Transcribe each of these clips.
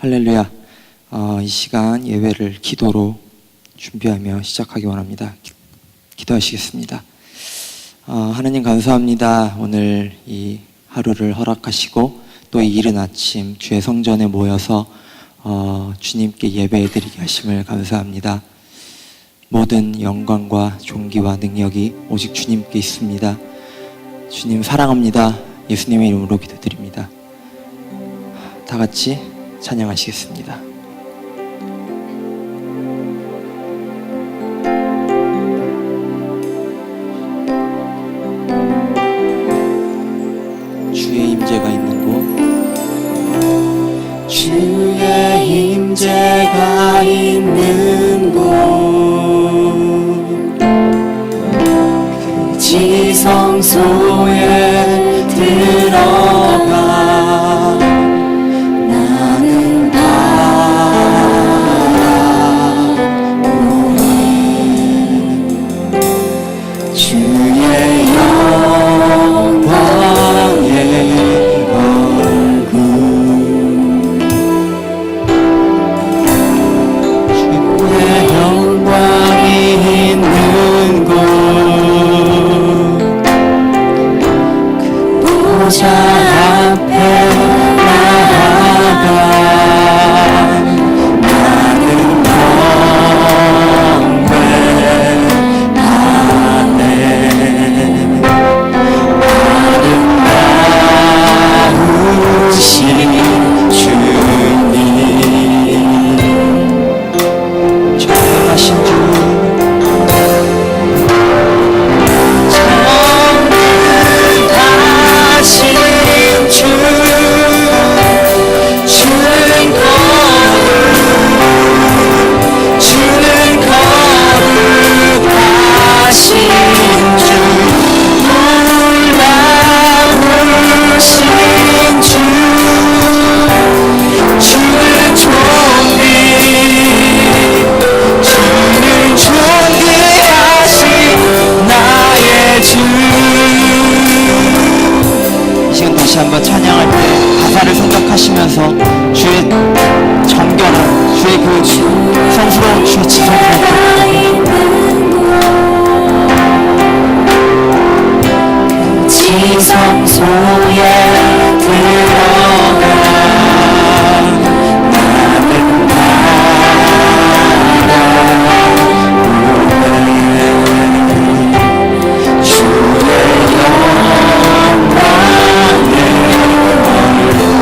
할렐루야. 이 시간 예배를 기도로 준비하며 시작하기 원합니다. 기도하시겠습니다. 하나님 감사합니다. 오늘 이 하루를 허락하시고 또 이 이른 아침 주의 성전에 모여서 주님께 예배해드리게 하심을 감사합니다. 모든 영광과 존귀와 능력이 오직 주님께 있습니다. 주님 사랑합니다. 예수님의 이름으로 기도드립니다. 다 같이 찬양하시겠습니다. 주의 임재가 있는 곳, 주의 임재가 있는 곳, 그 지성소에 들어가 나는 바라보네. 주의 영광의 얼굴, 주의 영광이 있는 곳, 그 보좌 앞에 나아가 나는 경배하네. 아름다우신 주님, 전능하신 주, 전능하신 주, 주는 거룩하신 주, 놀라우신 주, 주는 존귀하신 나의 주. 이 시간 다시 한번 찬양할 때 가사를 생각하시면서 주의 정결한, 주의 그 성스러운 주의 지성을 지성소에 들어가 나는 바라보네. 주의 영광의 얼굴,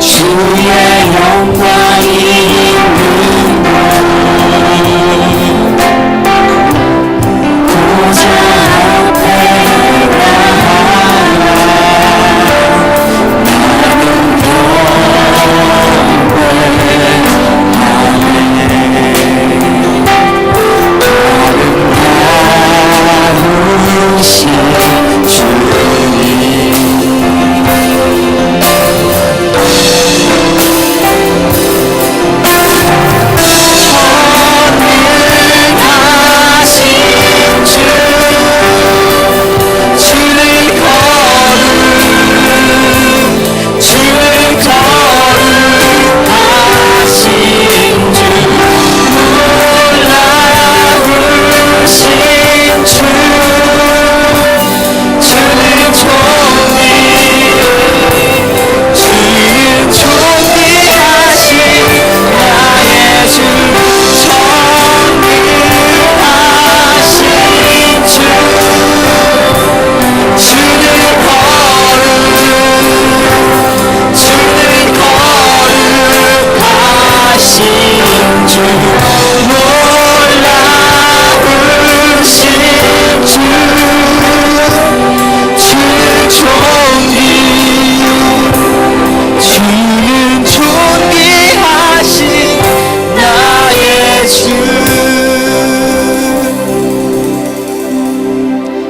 주의 영광이 있는 곳, 보좌 앞에 나아가 나는 아름다우신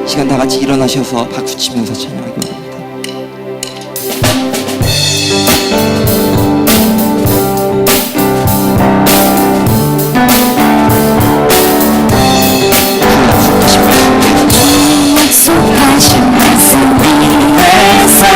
시간 다 같이 일어나셔서 박수 치면서 찬양하기 원합니다. 약속하신 말씀 위에서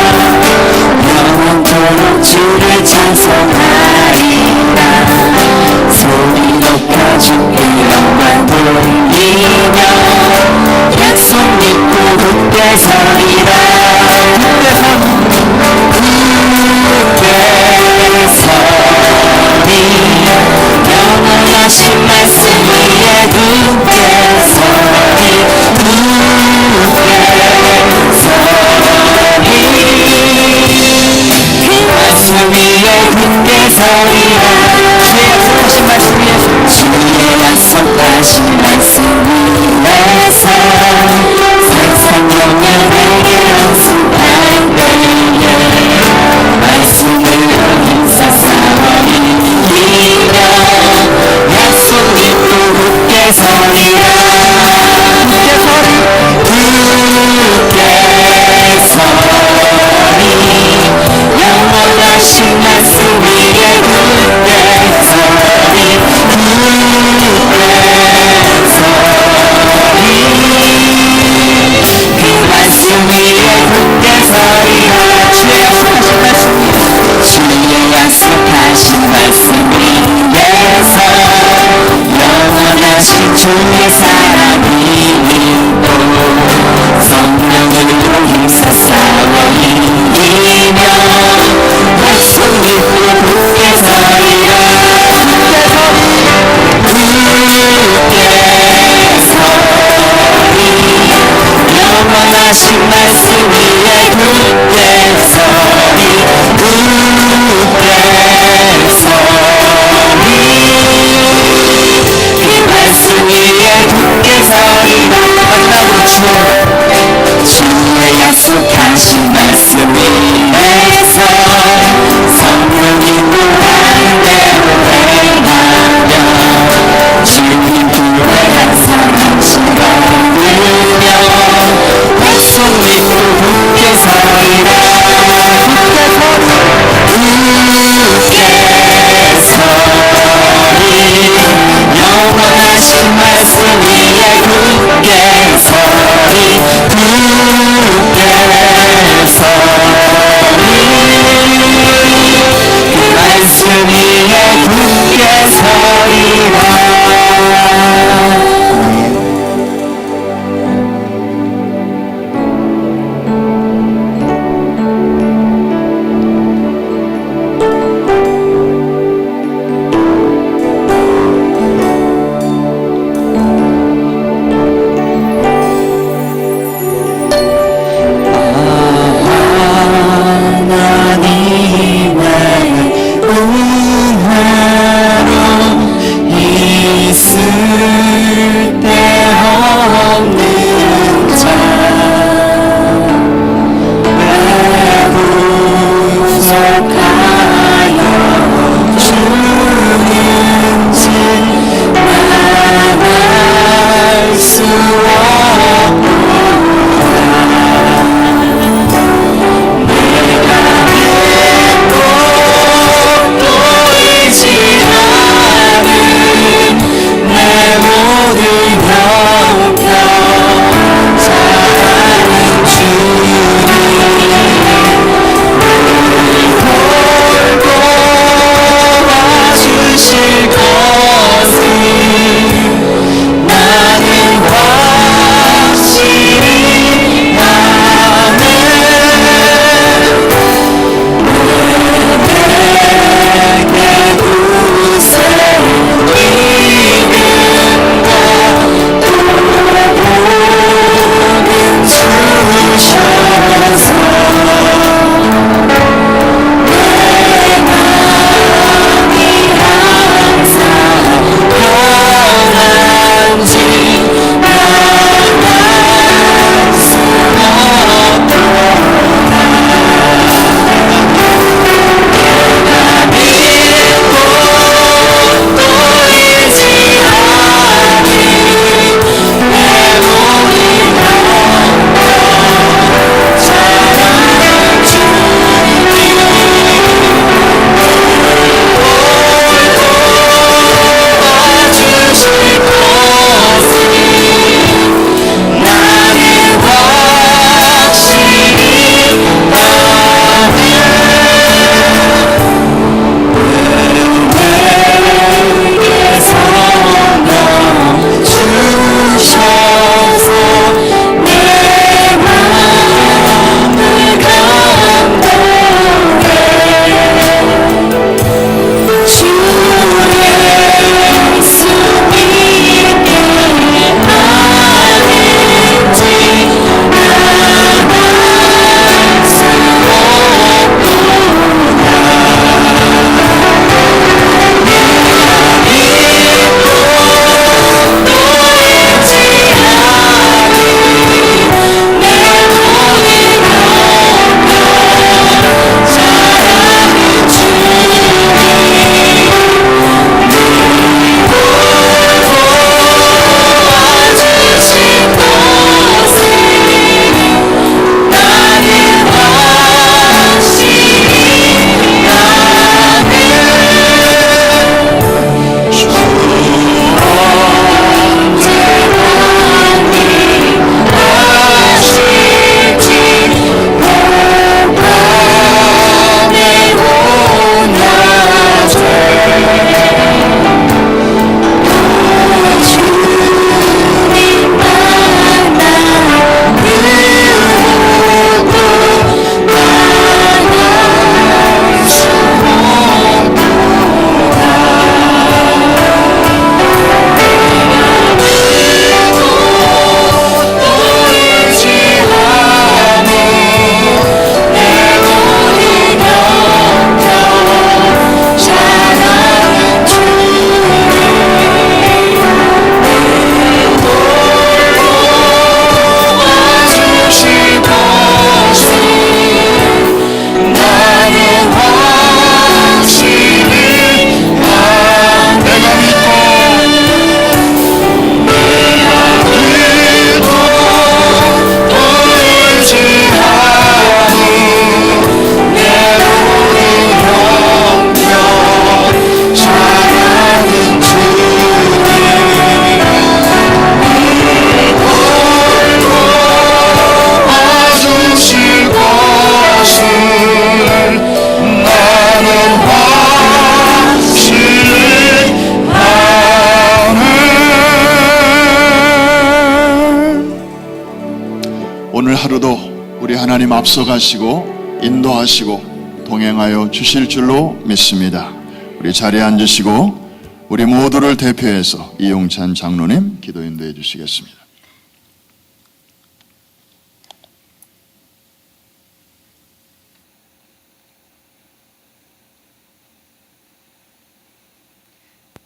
앞서가시고 인도하시고 동행하여 주실 줄로 믿습니다. 우리 자리에 앉으시고 우리 모두를 대표해서 이용찬 장로님 기도 인도해 주시겠습니다.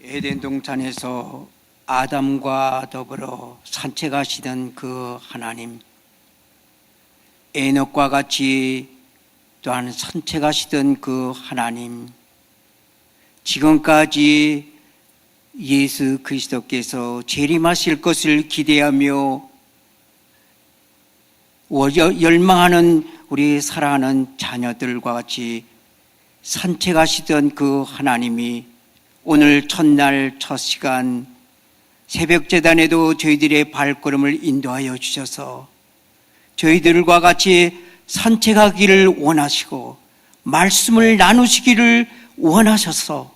에덴 동산에서 아담과 더불어 산책하시던 그 하나님, 에녹과 같이 또한 산책하시던 그 하나님, 지금까지 예수 그리스도께서 재림하실 것을 기대하며 열망하는 우리 사랑하는 자녀들과 같이 산책하시던 그 하나님이 오늘 첫날 첫 시간 새벽 제단에도 저희들의 발걸음을 인도하여 주셔서 저희들과 같이 산책하기를 원하시고 말씀을 나누시기를 원하셔서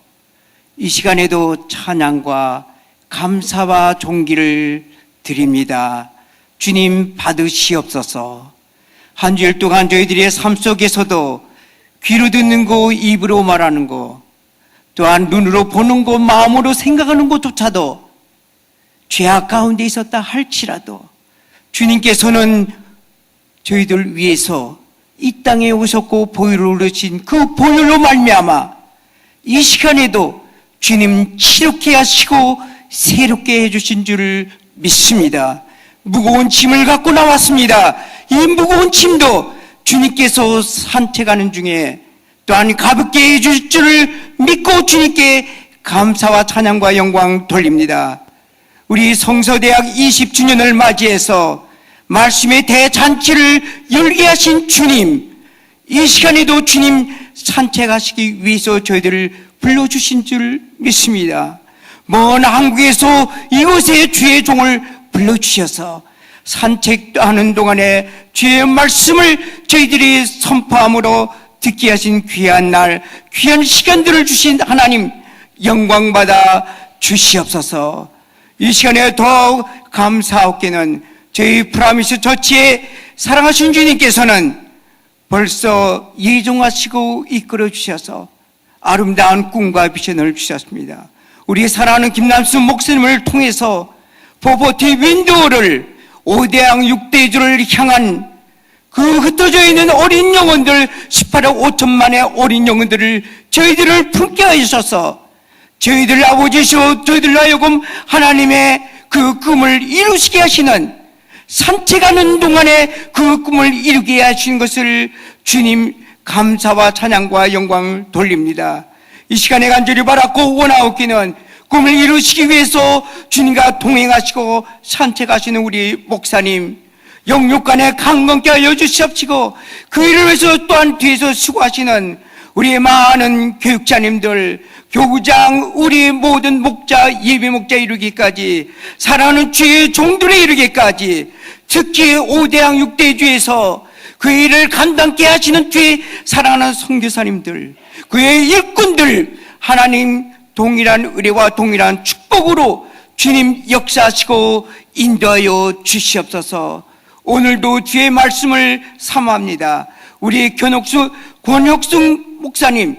이 시간에도 찬양과 감사와 존귀를 드립니다. 주님 받으시옵소서. 한 주일 동안 저희들의 삶 속에서도 귀로 듣는 거, 입으로 말하는 거, 또한 눈으로 보는 것, 마음으로 생각하는 것조차도 죄악 가운데 있었다 할지라도 주님께서는 저희들 위해서 이 땅에 오셨고 보혈을 흘리신 그 보혈로 말미암아 이 시간에도 주님 치료케 하시고 새롭게 해주신 줄을 믿습니다. 무거운 짐을 갖고 나왔습니다. 이 무거운 짐도 주님께서 산책하는 중에 또한 가볍게 해주실 줄을 믿고 주님께 감사와 찬양과 영광 돌립니다. 우리 성서대학 20주년을 맞이해서 말씀의 대잔치를 열게 하신 주님, 이 시간에도 주님 산책하시기 위해서 저희들을 불러주신 줄 믿습니다. 먼 한국에서 이곳에 주의 종을 불러주셔서 산책하는 동안에 주의 말씀을 저희들이 선포함으로 듣게 하신 귀한 날, 귀한 시간들을 주신 하나님 영광받아 주시옵소서. 이 시간에 더욱 감사하옵기는 저희 프라미스 처치에 사랑하신 주님께서는 벌써 예정하시고 이끌어 주셔서 아름다운 꿈과 비전을 주셨습니다. 우리 사랑하는 김남수 목사님을 통해서 포버티 윈도우를 5대양 6대주를 향한 그 흩어져 있는 어린 영혼들 18억 5천만의 어린 영혼들을 저희들을 품게 하셔서 저희들 아버지시오 저희들 하여금 하나님의 그 꿈을 이루시게 하시는 산책하는 동안에 그 꿈을 이루게 하신 것을 주님 감사와 찬양과 영광을 돌립니다. 이 시간에 간절히 바랐고 원하옵기는 꿈을 이루시기 위해서 주님과 동행하시고 산책하시는 우리 목사님 영육간에 강건케 하여 주시옵시고 그 일을 위해서 또한 뒤에서 수고하시는 우리 많은 교육자님들, 교구장, 우리 모든 목자, 예배 목자 이루기까지 사랑하는 주의 종들에 이르기까지 특히 5대양 6대주에서 그 일을 감당케 하시는 주의 사랑하는 선교사님들, 그의 일꾼들 하나님 동일한 의뢰와 동일한 축복으로 주님 역사하시고 인도하여 주시옵소서. 오늘도 주의 말씀을 사모합니다. 우리 권혁승 목사님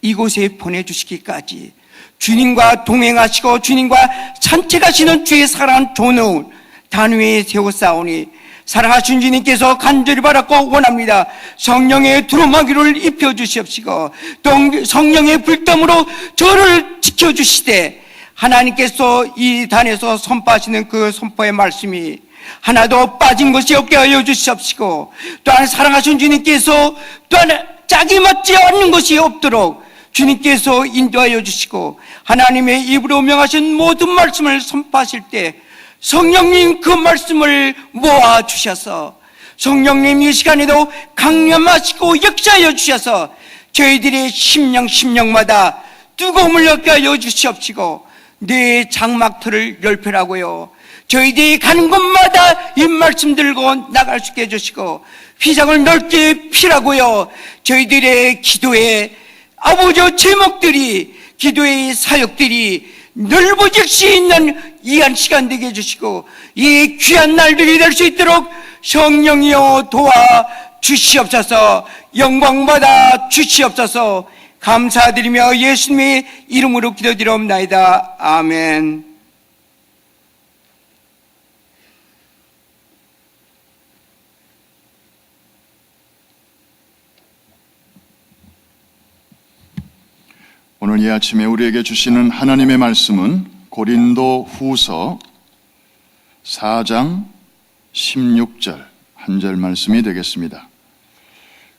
이곳에 보내주시기까지 주님과 동행하시고 주님과 산책하시는 주의 사랑한 존은 단위에 세워싸우니 사랑하신 주님께서 간절히 바랐고 원합니다. 성령의 두루마기를 입혀주시옵시고 또 성령의 불담으로 저를 지켜주시되 하나님께서 이 단에서 선포하시는 그 선포의 말씀이 하나도 빠진 것이 없게 하여 주시옵시고 또한 사랑하신 주님께서 또한 짝이 맞지 않는 것이 없도록 주님께서 인도하여 주시고 하나님의 입으로 명하신 모든 말씀을 선포하실 때 성령님 그 말씀을 모아 주셔서 성령님 이 시간에도 강림하시고 역사하여 주셔서 저희들이 심령마다 뜨거움을 얻게 하여 주시옵시고 내 장막터를 열펴라고요. 저희들이 가는 곳마다 이 말씀 들고 나갈 수 있게 해주시고 휘장을 넓게 피라고요. 저희들의 기도에 아버지 제목들이 기도의 사역들이 넓어질 수 있는 이한 시간 되게 해주시고 이 귀한 날들이 될 수 있도록 성령이여 도와 주시옵소서. 영광 받아 주시옵소서. 감사드리며 예수님의 이름으로 기도드리옵나이다. 아멘. 오늘 이 아침에 우리에게 주시는 하나님의 말씀은 고린도 후서 4장 16절 한 절 말씀이 되겠습니다.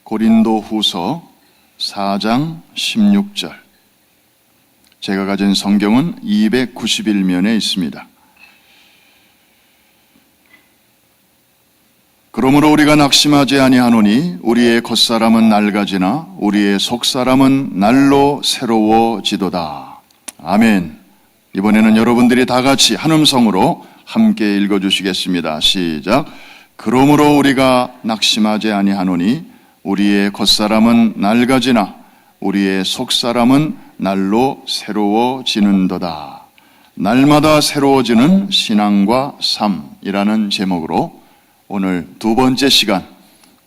고린도 후서 4장 16절. 제가 가진 성경은 291면에 있습니다. 그러므로 우리가 낙심하지 아니하노니 우리의 겉사람은 낡아지나 우리의 속사람은 날로 새로워지도다. 아멘. 이번에는 여러분들이 다 같이 한 음성으로 함께 읽어주시겠습니다. 시작. 그러므로 우리가 낙심하지 아니하노니 우리의 겉사람은 낡아지나 우리의 속사람은 날로 새로워지는도다. 날마다 새로워지는 신앙과 삶이라는 제목으로 오늘 두 번째 시간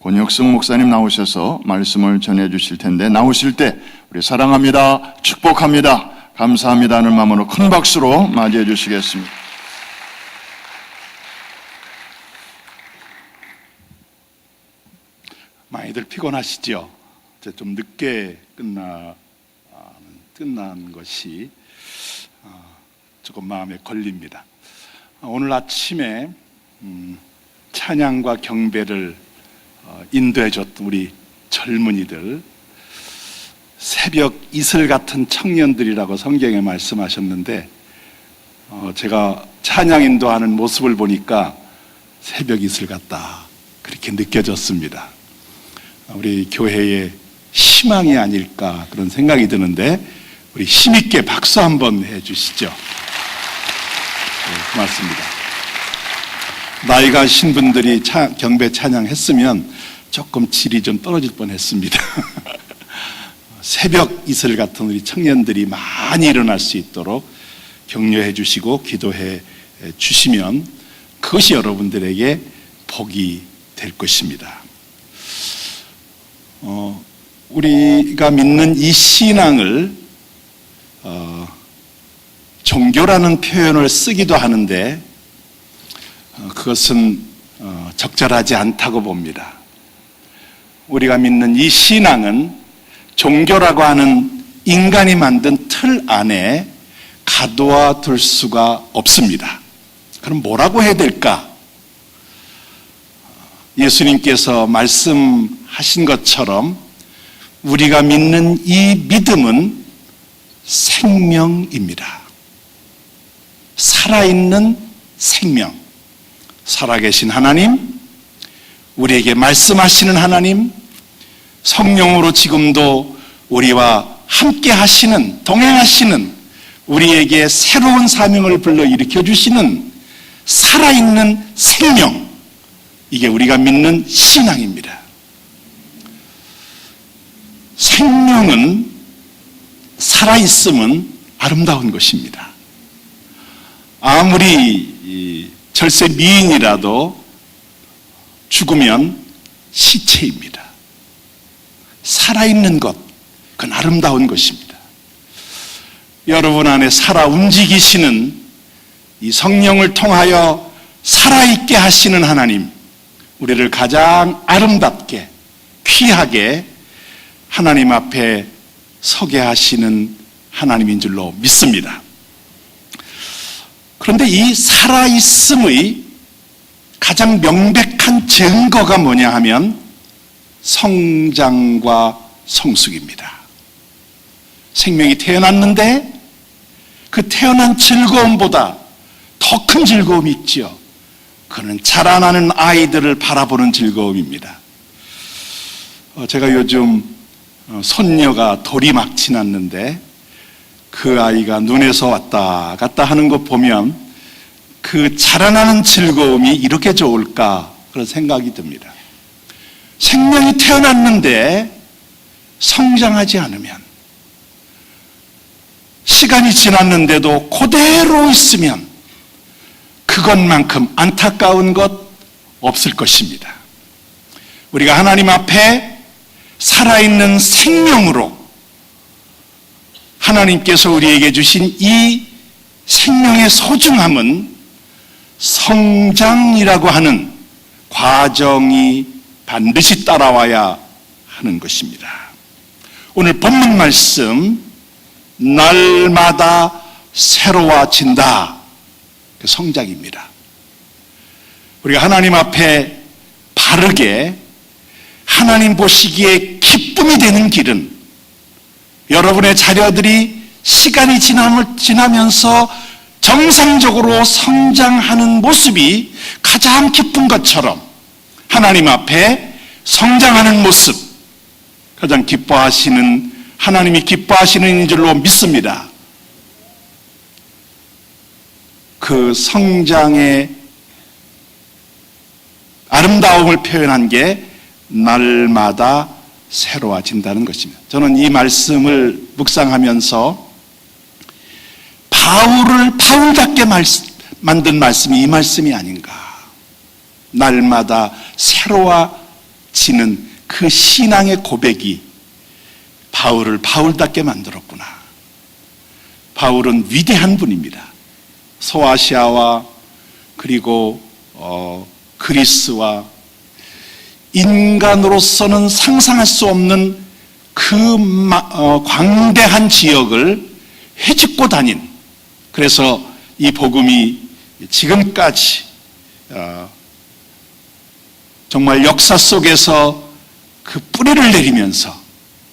권혁승 목사님 나오셔서 말씀을 전해 주실 텐데, 나오실 때 우리 사랑합니다, 축복합니다, 감사합니다 하는 마음으로 큰 박수로 맞이해 주시겠습니다. 많이들 피곤하시죠? 좀 늦게 끝난 것이 조금 마음에 걸립니다. 오늘 아침에 찬양과 경배를 인도해줬던 우리 젊은이들, 새벽 이슬 같은 청년들이라고 성경에 말씀하셨는데, 제가 찬양 인도하는 모습을 보니까 새벽 이슬 같다, 그렇게 느껴졌습니다. 우리 교회의 희망이 아닐까 그런 생각이 드는데, 우리 힘있게 박수 한번 해주시죠. 네, 고맙습니다. 나이가 신 분들이 경배 찬양했으면 조금 질이 좀 떨어질 뻔했습니다. 새벽 이슬 같은 우리 청년들이 많이 일어날 수 있도록 격려해 주시고 기도해 주시면 그것이 여러분들에게 복이 될 것입니다. 우리가 믿는 이 신앙을 종교라는 표현을 쓰기도 하는데, 그것은 적절하지 않다고 봅니다. 우리가 믿는 이 신앙은 종교라고 하는 인간이 만든 틀 안에 가둬 둘 수가 없습니다. 그럼 뭐라고 해야 될까? 예수님께서 말씀하신 것처럼 우리가 믿는 이 믿음은 생명입니다. 살아있는 생명. 살아계신 하나님, 우리에게 말씀하시는 하나님, 성령으로 지금도 우리와 함께 하시는, 동행하시는, 우리에게 새로운 사명을 불러일으켜 주시는 살아있는 생명, 이게 우리가 믿는 신앙입니다. 생명은, 살아있음은 아름다운 것입니다. 아무리 절세 미인이라도 죽으면 시체입니다. 살아있는 것, 그건 아름다운 것입니다. 여러분 안에 살아 움직이시는 이 성령을 통하여 살아있게 하시는 하나님, 우리를 가장 아름답게, 귀하게 하나님 앞에 서게 하시는 하나님인 줄로 믿습니다. 그런데 이 살아있음의 가장 명백한 증거가 뭐냐 하면 성장과 성숙입니다. 생명이 태어났는데 그 태어난 즐거움보다 더 큰 즐거움이 있죠. 그는 자라나는 아이들을 바라보는 즐거움입니다. 제가 요즘 손녀가 돌이 막 지났는데 그 아이가 눈에서 왔다 갔다 하는 것 보면 그 자라나는 즐거움이 이렇게 좋을까 그런 생각이 듭니다. 생명이 태어났는데 성장하지 않으면, 시간이 지났는데도 그대로 있으면 그것만큼 안타까운 것 없을 것입니다. 우리가 하나님 앞에 살아있는 생명으로 하나님께서 우리에게 주신 이 생명의 소중함은 성장이라고 하는 과정이 반드시 따라와야 하는 것입니다. 오늘 본문 말씀, 날마다 새로워진다. 그 성장입니다. 우리가 하나님 앞에 바르게 하나님 보시기에 기쁨이 되는 길은 여러분의 자녀들이 시간이 지나면서 정상적으로 성장하는 모습이 가장 기쁜 것처럼 하나님 앞에 성장하는 모습, 가장 기뻐하시는, 하나님이 기뻐하시는 줄로 믿습니다. 그 성장의 아름다움을 표현한 게 날마다 새로워진다는 것입니다. 저는 이 말씀을 묵상하면서 바울답게 만든 말씀이 이 말씀이 아닌가. 날마다 새로워지는 그 신앙의 고백이 바울을 바울답게 만들었구나. 바울은 위대한 분입니다. 소아시아와 그리고 그리스와 인간으로서는 상상할 수 없는 그 광대한 지역을 헤집고 다닌, 그래서 이 복음이 지금까지 정말 역사 속에서 그 뿌리를 내리면서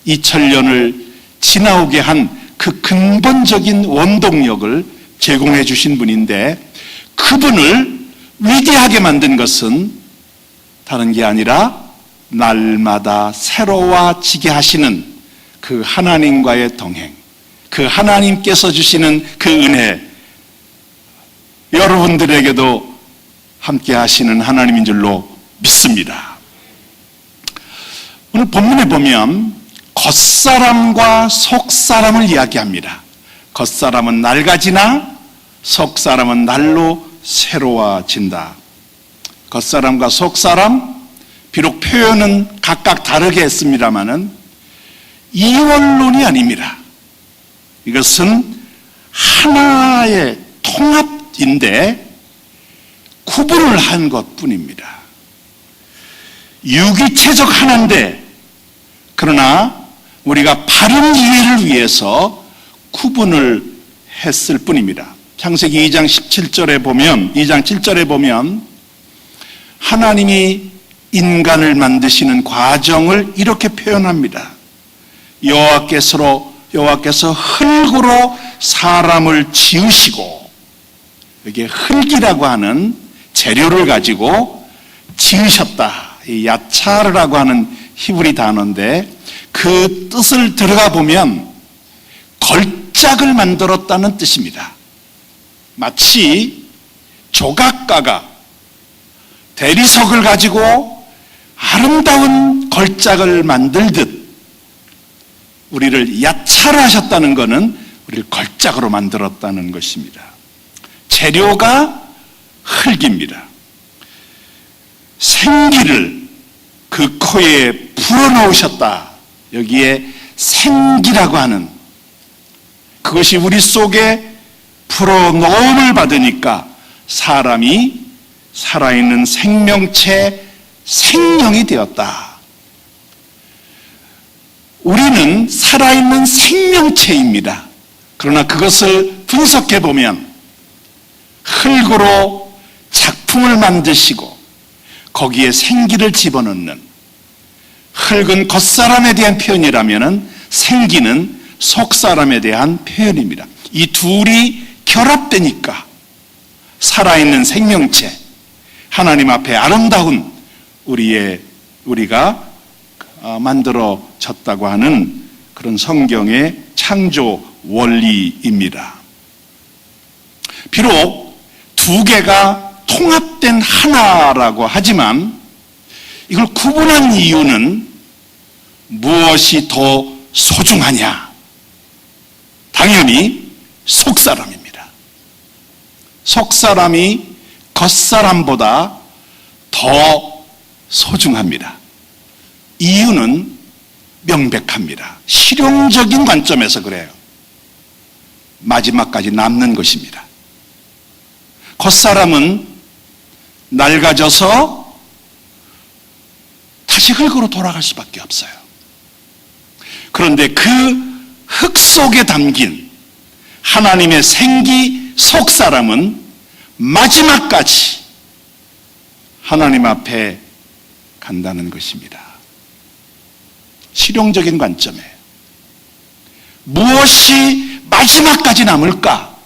2000년을 지나오게 한 그 근본적인 원동력을 제공해 주신 분인데, 그분을 위대하게 만든 것은 다른 게 아니라 날마다 새로워지게 하시는 그 하나님과의 동행, 그 하나님께서 주시는 그 은혜, 여러분들에게도 함께 하시는 하나님인 줄로 믿습니다. 오늘 본문에 보면 겉사람과 속사람을 이야기합니다. 겉사람은 낡아지나 속사람은 날로 새로워진다. 겉사람과 속사람, 비록 표현은 각각 다르게 했습니다마는 이원론이 아닙니다. 이것은 하나의 통합인데 구분을 한 것뿐입니다. 유기체적 하나인데, 그러나 우리가 바른 이해를 위해서 구분을 했을 뿐입니다. 창세기 2장 7절에 보면 하나님이 인간을 만드시는 과정을 이렇게 표현합니다. 여호와께서 흙으로 사람을 지으시고, 여기에 흙이라고 하는 재료를 가지고 지으셨다. 이 야차르라고 하는 히브리 단어인데, 그 뜻을 들어가 보면 걸작을 만들었다는 뜻입니다. 마치 조각가가 대리석을 가지고 아름다운 걸작을 만들듯 우리를 야차를 하셨다는 것은 우리를 걸작으로 만들었다는 것입니다. 재료가 흙입니다. 생기를 그 코에 불어넣으셨다. 여기에 생기라고 하는 그것이 우리 속에 불어넣음을 받으니까 사람이 살아있는 생명체, 생명이 되었다. 우리는 살아있는 생명체입니다. 그러나 그것을 분석해 보면 흙으로 작품을 만드시고 거기에 생기를 집어넣는, 흙은 겉사람에 대한 표현이라면 생기는 속사람에 대한 표현입니다. 이 둘이 결합되니까 살아있는 생명체, 하나님 앞에 아름다운 우리가 만들어졌다고 하는 그런 성경의 창조 원리입니다. 비록 두 개가 통합된 하나라고 하지만 이걸 구분한 이유는 무엇이 더 소중하냐? 당연히 속사람입니다. 속사람이 겉사람보다 더 소중합니다. 이유는 명백합니다. 실용적인 관점에서 그래요. 마지막까지 남는 것입니다. 겉사람은 낡아져서 다시 흙으로 돌아갈 수밖에 없어요. 그런데 그 흙 속에 담긴 하나님의 생기 속사람은 마지막까지 하나님 앞에 간다는 것입니다. 실용적인 관점에 무엇이 마지막까지 남을까?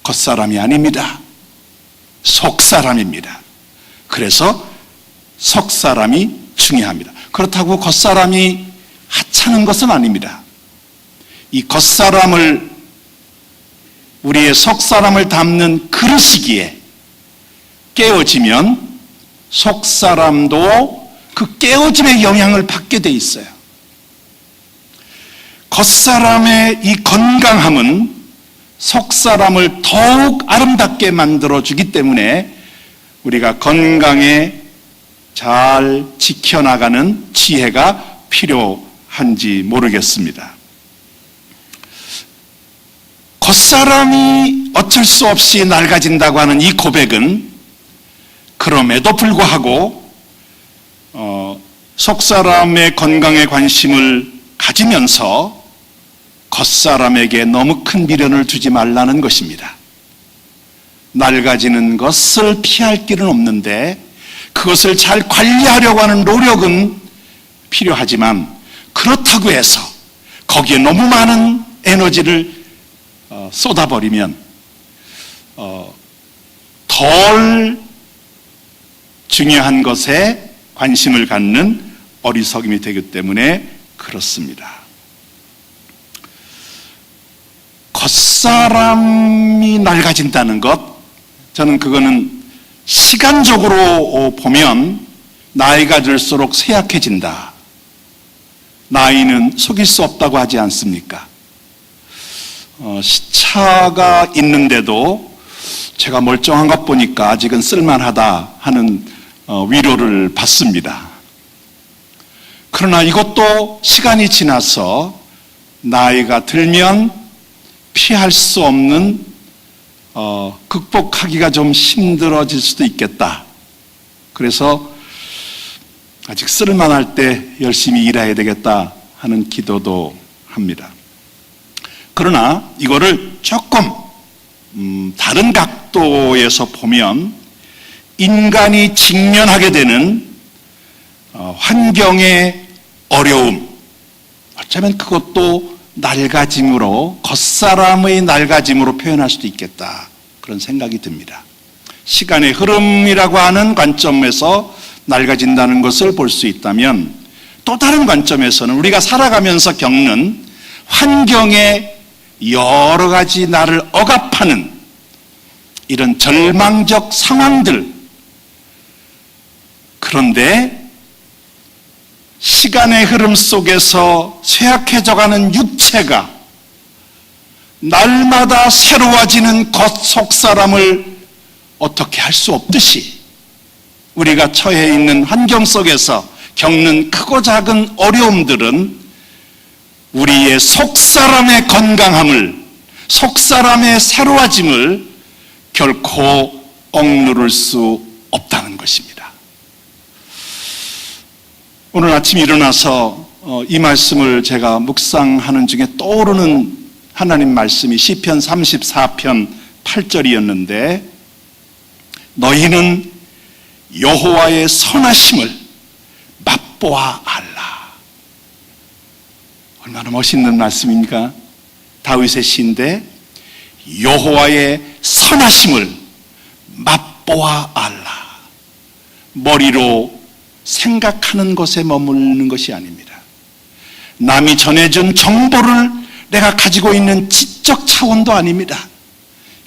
겉사람이 아닙니다. 속사람입니다. 그래서 속사람이 중요합니다. 그렇다고 겉사람이 하찮은 것은 아닙니다. 이 겉사람을, 우리의 속사람을 담는 그릇이기에 깨어지면 속사람도 그 깨어짐의 영향을 받게 돼 있어요. 겉사람의 이 건강함은 속사람을 더욱 아름답게 만들어주기 때문에 우리가 건강에 잘 지켜나가는 지혜가 필요한지 모르겠습니다. 겉사람이 어쩔 수 없이 낡아진다고 하는 이 고백은 그럼에도 불구하고 속사람의 건강에 관심을 가지면서 겉사람에게 너무 큰 미련을 두지 말라는 것입니다. 낡아지는 것을 피할 길은 없는데 그것을 잘 관리하려고 하는 노력은 필요하지만 그렇다고 해서 거기에 너무 많은 에너지를 쏟아버리면 덜 중요한 것에 관심을 갖는 어리석음이 되기 때문에 그렇습니다. 겉사람이 낡아진다는 것, 저는 그거는 시간적으로 보면 나이가 들수록 쇠약해진다. 나이는 속일 수 없다고 하지 않습니까? 시차가 있는데도 제가 멀쩡한 것 보니까 아직은 쓸만하다 하는 위로를 받습니다. 그러나 이것도 시간이 지나서 나이가 들면 피할 수 없는 극복하기가 좀 힘들어질 수도 있겠다. 그래서 아직 쓸만할 때 열심히 일해야 되겠다 하는 기도도 합니다. 그러나 이거를 조금 다른 각도에서 보면 인간이 직면하게 되는 환경의 어려움, 어쩌면 그것도 낡아짐으로, 겉사람의 낡아짐으로 표현할 수도 있겠다, 그런 생각이 듭니다. 시간의 흐름이라고 하는 관점에서 낡아진다는 것을 볼 수 있다면 또 다른 관점에서는 우리가 살아가면서 겪는 환경의 여러 가지 나를 억압하는 이런 절망적 상황들, 그런데 시간의 흐름 속에서 쇠약해져가는 육체가 날마다 새로워지는 겉속사람을 어떻게 할 수 없듯이 우리가 처해 있는 환경 속에서 겪는 크고 작은 어려움들은 우리의 속사람의 건강함을, 속사람의 새로워짐을 결코 억누를 수 없다는 것입니다. 오늘 아침 일어나서 이 말씀을 제가 묵상하는 중에 떠오르는 하나님 말씀이 시편 34편 8절이었는데, 너희는 여호와의 선하심을 맛보아 알라. 얼마나 멋있는 말씀입니까? 다윗의 시인데 여호와의 선하심을 맛보아 알라. 머리로 생각하는 것에 머무르는 것이 아닙니다. 남이 전해준 정보를 내가 가지고 있는 지적 차원도 아닙니다.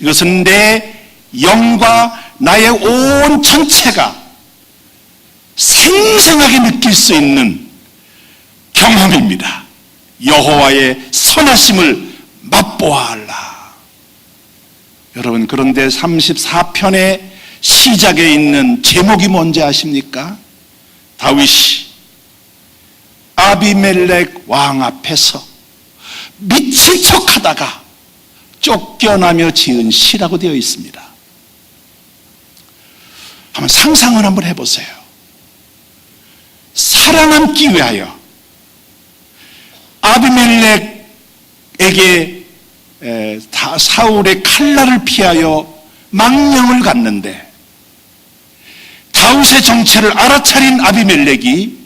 이것은 내 영과 나의 온 전체가 생생하게 느낄 수 있는 경험입니다. 여호와의 선하심을 맛보아 알라. 여러분, 그런데 34편의 시작에 있는 제목이 뭔지 아십니까? 다윗이 아비멜렉 왕 앞에서 미칠 척하다가 쫓겨나며 지은 시라고 되어 있습니다. 한번 상상을 한번 해보세요. 살아남기 위하여 아비멜렉에게 사울의 칼날을 피하여 망령을 갔는데 다윗의 정체를 알아차린 아비멜렉이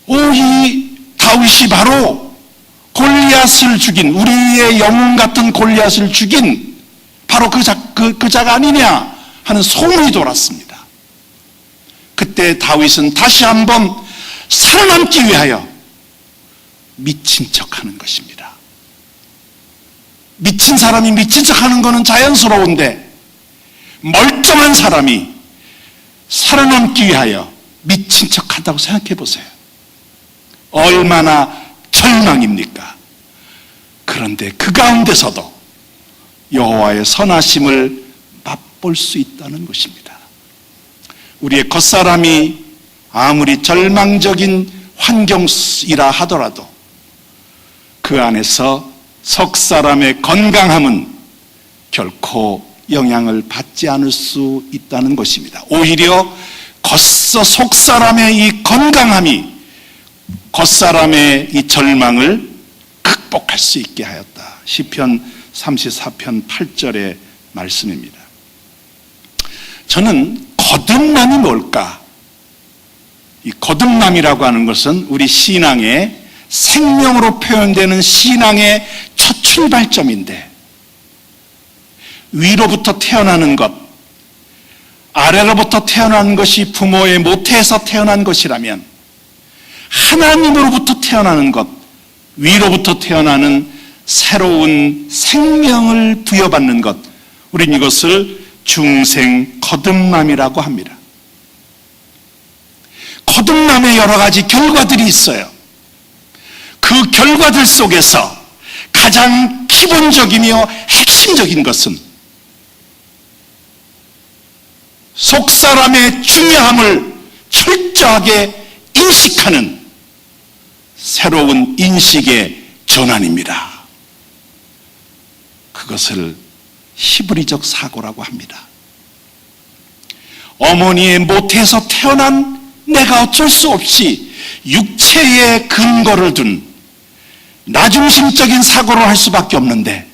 이 다윗이 바로 골리앗을 죽인, 우리의 영웅 같은 골리앗을 죽인 바로 그 자가 아니냐 하는 소문이 돌았습니다. 그때 다윗은 다시 한번 살아남기 위하여 미친 척하는 것입니다. 미친 사람이 미친 척하는 것은 자연스러운데 멀쩡한 사람이 살아남기 위하여 미친 척한다고 생각해 보세요. 얼마나 절망입니까? 그런데 그 가운데서도 여호와의 선하심을 맛볼 수 있다는 것입니다. 우리의 겉사람이 아무리 절망적인 환경이라 하더라도 그 안에서 속사람의 건강함은 결코 영향을 받지 않을 수 있다는 것입니다. 오히려 속사람의 이 건강함이 겉사람의 이 절망을 극복할 수 있게 하였다. 시편 34편 8절의 말씀입니다. 저는 거듭남이 뭘까? 이 거듭남이라고 하는 것은 우리 신앙의 생명으로 표현되는 신앙의 첫 출발점인데, 위로부터 태어나는 것, 아래로부터 태어난 것이 부모의 모태에서 태어난 것이라면 하나님으로부터 태어나는 것, 위로부터 태어나는 새로운 생명을 부여받는 것, 우린 이것을 중생 거듭남이라고 합니다. 거듭남의 여러 가지 결과들이 있어요. 그 결과들 속에서 가장 기본적이며 핵심적인 것은 속사람의 중요함을 철저하게 인식하는 새로운 인식의 전환입니다. 그것을 히브리적 사고라고 합니다. 어머니의 모태에서 태어난 내가 어쩔 수 없이 육체의 근거를 둔 나중심적인 사고를 할 수밖에 없는데,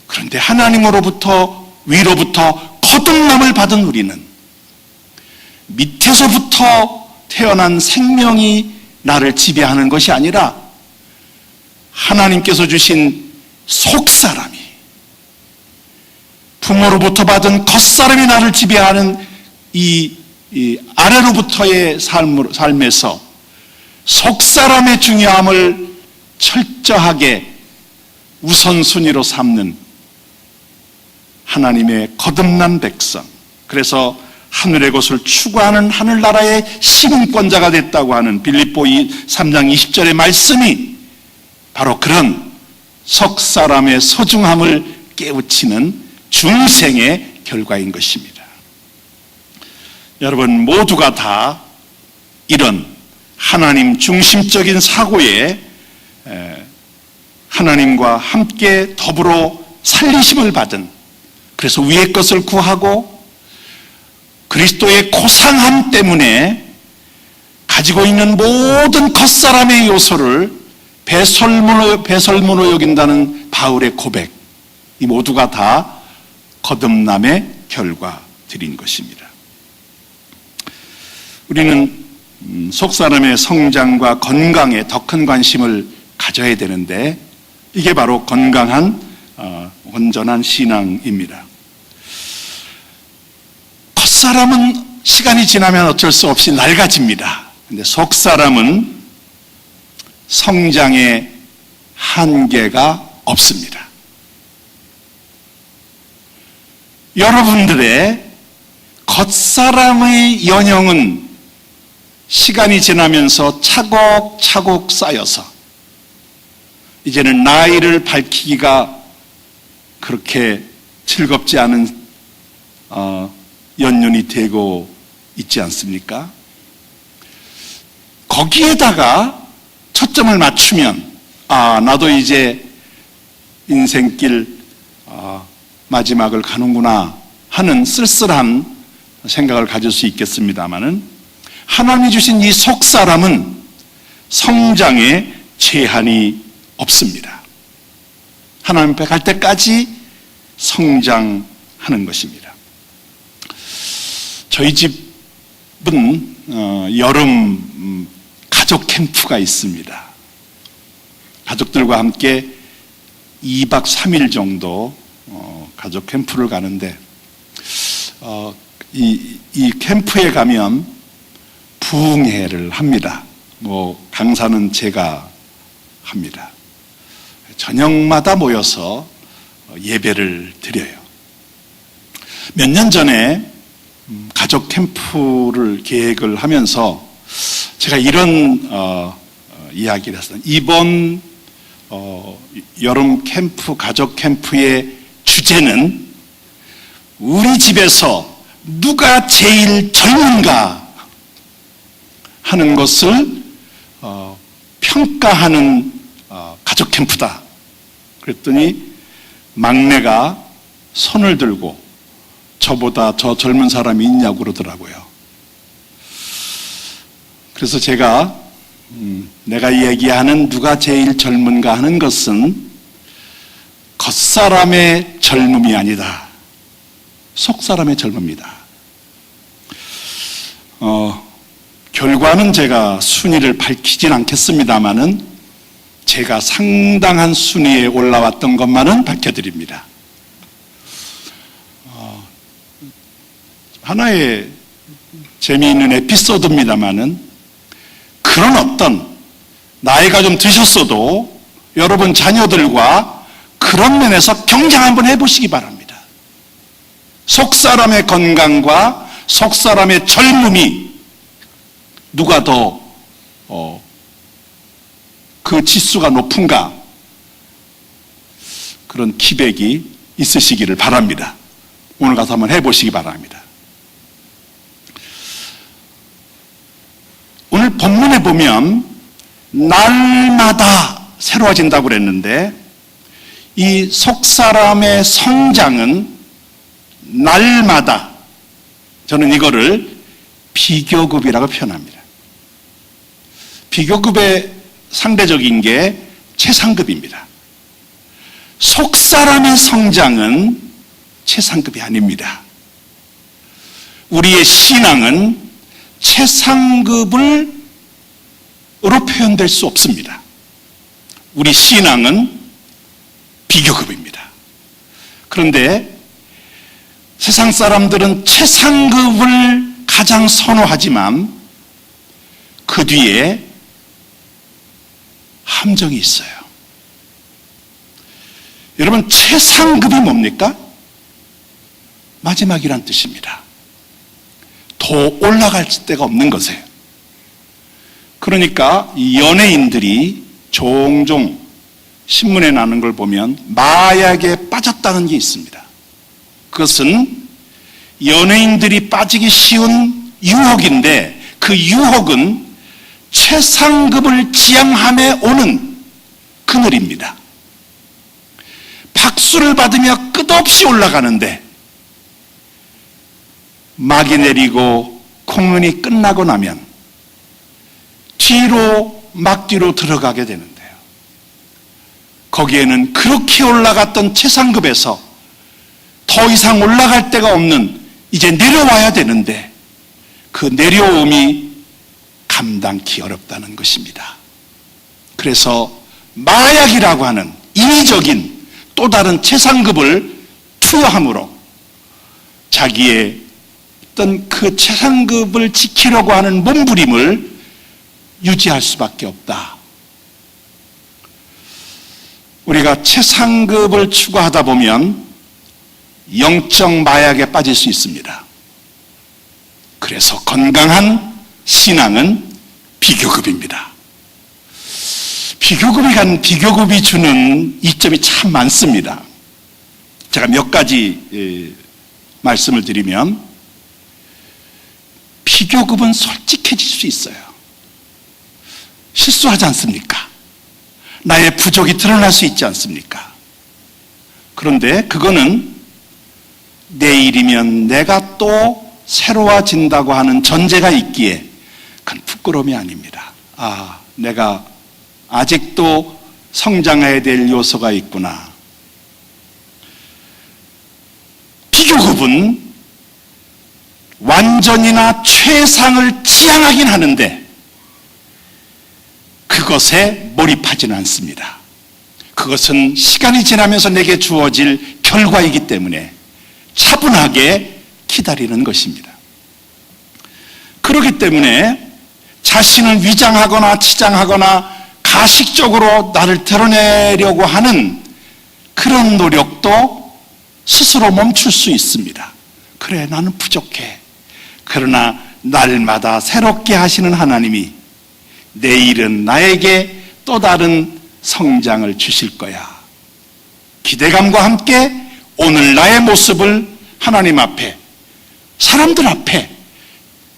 그런데 하나님으로부터 위로부터 거듭남을 받은 우리는 밑에서부터 태어난 생명이 나를 지배하는 것이 아니라 하나님께서 주신 속사람이, 부모로부터 받은 겉사람이 나를 지배하는 이 아래로부터의 삶에서 속사람의 중요함을 철저하게 우선순위로 삼는 하나님의 거듭난 백성, 그래서 하늘의 것을 추구하는 하늘나라의 시민권자가 됐다고 하는 빌립보 3장 20절의 말씀이 바로 그런 속사람의 소중함을 깨우치는 중생의 결과인 것입니다. 여러분 모두가 다 이런 하나님 중심적인 사고에 하나님과 함께 더불어 살리심을 받은, 그래서 위의 것을 구하고 그리스도의 고상함 때문에 가지고 있는 모든 겉사람의 요소를 배설물로 여긴다는 바울의 고백, 이 모두가 다 거듭남의 결과들인 것입니다. 우리는 속사람의 성장과 건강에 더 큰 관심을 가져야 되는데, 이게 바로 건강한 온전한 신앙입니다. 겉사람은 시간이 지나면 어쩔 수 없이 낡아집니다. 근데 속사람은 성장의 한계가 없습니다. 여러분들의 겉사람의 연형은 시간이 지나면서 차곡차곡 쌓여서 이제는 나이를 밝히기가 그렇게 즐겁지 않은 연륜이 되고 있지 않습니까? 거기에다가 초점을 맞추면 나도 이제 인생길 마지막을 가는구나 하는 쓸쓸한 생각을 가질 수 있겠습니다마는, 하나님이 주신 이 속사람은 성장에 제한이 없습니다. 하나님 앞에 갈 때까지 성장하는 것입니다. 저희 집은 여름 가족 캠프가 있습니다. 가족들과 함께 2박 3일 정도 가족 캠프를 가는데, 이 캠프에 가면 부흥회를 합니다. 강사는 제가 합니다. 저녁마다 모여서 예배를 드려요. 몇 년 전에 가족 캠프를 계획을 하면서 제가 이런 이야기를 했어요. 이번 여름 캠프, 가족 캠프의 주제는 우리 집에서 누가 제일 젊은가 하는 것을 평가하는 가족 캠프다. 그랬더니 막내가 손을 들고 저보다 저 젊은 사람이 있냐고 그러더라고요. 그래서 제가 내가 얘기하는 누가 제일 젊은가 하는 것은 겉사람의 젊음이 아니다. 속사람의 젊음이다. 결과는 제가 순위를 밝히진 않겠습니다마는 제가 상당한 순위에 올라왔던 것만은 밝혀드립니다. 하나의 재미있는 에피소드입니다마는, 그런 어떤 나이가 좀 드셨어도 여러분 자녀들과 그런 면에서 경쟁 한번 해보시기 바랍니다. 속사람의 건강과 속사람의 젊음이 누가 더 그 지수가 높은가, 그런 기백이 있으시기를 바랍니다. 오늘 가서 한번 해보시기 바랍니다. 오늘 본문에 보면 날마다 새로워진다고 그랬는데, 이 속사람의 성장은 날마다, 저는 이거를 비교급이라고 표현합니다. 비교급의 상대적인 게 최상급입니다. 속사람의 성장은 최상급이 아닙니다. 우리의 신앙은 최상급으로 표현될 수 없습니다. 우리 신앙은 비교급입니다. 그런데 세상 사람들은 최상급을 가장 선호하지만 그 뒤에 함정이 있어요. 여러분, 최상급이 뭡니까? 마지막이란 뜻입니다. 더 올라갈 데가 없는 것이에요. 그러니까 이 연예인들이 종종 신문에 나는 걸 보면 마약에 빠졌다는 게 있습니다. 그것은 연예인들이 빠지기 쉬운 유혹인데, 그 유혹은 최상급을 지향함에 오는 그늘입니다. 박수를 받으며 끝없이 올라가는데 막이 내리고 공연이 끝나고 나면 막 뒤로 들어가게 되는데요. 거기에는 그렇게 올라갔던 최상급에서 더 이상 올라갈 데가 없는, 이제 내려와야 되는데 그 내려옴이 감당기 어렵다는 것입니다. 그래서 마약이라고 하는 인위적인 또 다른 최상급을 투여함으로 자기의 어떤 그 최상급을 지키려고 하는 몸부림을 유지할 수밖에 없다. 우리가 최상급을 추구하다 보면 영적 마약에 빠질 수 있습니다. 그래서 건강한 신앙은 비교급입니다. 비교급이 주는 이점이 참 많습니다. 제가 몇 가지 말씀을 드리면, 비교급은 솔직해질 수 있어요. 실수하지 않습니까? 나의 부족이 드러날 수 있지 않습니까? 그런데 그거는 내일이면 내가 또 새로워진다고 하는 전제가 있기에 그건 부끄러움이 아닙니다. 아, 내가 아직도 성장해야 될 요소가 있구나. 비교급은 완전이나 최상을 지향하긴 하는데 그것에 몰입하지는 않습니다. 그것은 시간이 지나면서 내게 주어질 결과이기 때문에 차분하게 기다리는 것입니다. 그렇기 때문에 자신을 위장하거나 치장하거나 가식적으로 나를 드러내려고 하는 그런 노력도 스스로 멈출 수 있습니다. 그래, 나는 부족해. 그러나 날마다 새롭게 하시는 하나님이 내일은 나에게 또 다른 성장을 주실 거야. 기대감과 함께 오늘 나의 모습을 하나님 앞에, 사람들 앞에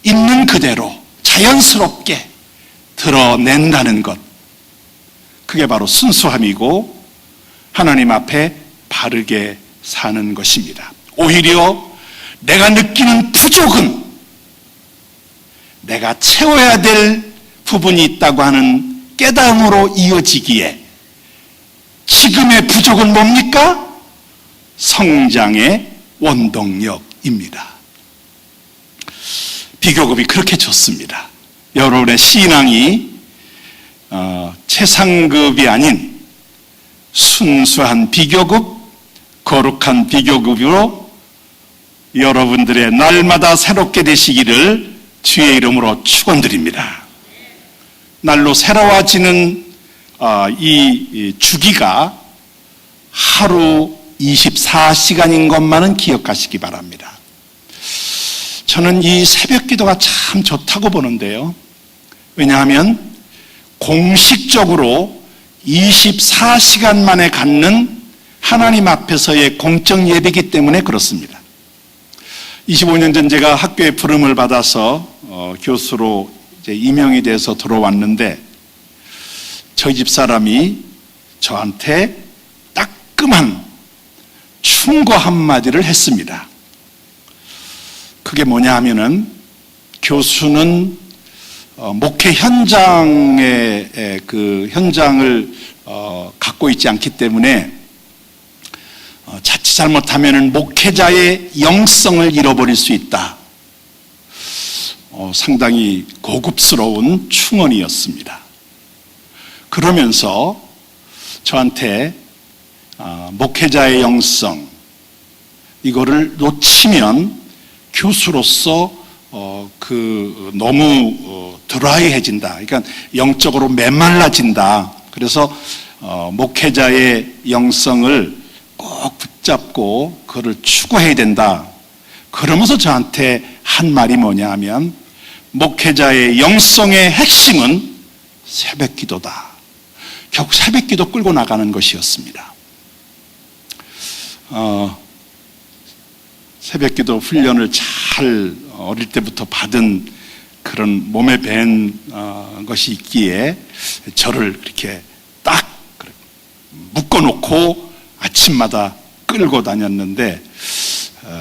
있는 그대로 자연스럽게 드러낸다는 것. 그게 바로 순수함이고 하나님 앞에 바르게 사는 것입니다. 오히려 내가 느끼는 부족은 내가 채워야 될 부분이 있다고 하는 깨달음으로 이어지기에 지금의 부족은 뭡니까? 성장의 원동력입니다. 비교급이 그렇게 좋습니다. 여러분의 신앙이 최상급이 아닌 순수한 비교급, 거룩한 비교급으로 여러분들의 날마다 새롭게 되시기를 주의 이름으로 축원드립니다. 날로 새로워지는 이 주기가 하루 24시간인 것만은 기억하시기 바랍니다. 저는 이 새벽 기도가 참 좋다고 보는데요. 왜냐하면 공식적으로 24시간 만에 갖는 하나님 앞에서의 공적 예배이기 때문에 그렇습니다. 25년 전 제가 학교에 부름을 받아서 교수로 이제 임명이 돼서 들어왔는데 저희 집 사람이 저한테 따끔한 충고 한마디를 했습니다. 그게 뭐냐 하면은 교수는 목회 현장의 그 현장을 갖고 있지 않기 때문에 자칫 잘못하면은 목회자의 영성을 잃어버릴 수 있다. 상당히 고급스러운 충언이었습니다. 그러면서 저한테 목회자의 영성 이거를 놓치면 교수로서 너무 드라이해진다. 그러니까 영적으로 메말라진다. 그래서 목회자의 영성을 꼭 붙잡고 그를 추구해야 된다. 그러면서 저한테 한 말이 뭐냐 하면 목회자의 영성의 핵심은 새벽기도다. 결국 새벽기도 끌고 나가는 것이었습니다. 새벽기도 훈련을 잘 어릴 때부터 받은 그런 몸에 밴 것이 있기에 저를 그렇게 딱 묶어놓고 아침마다 끌고 다녔는데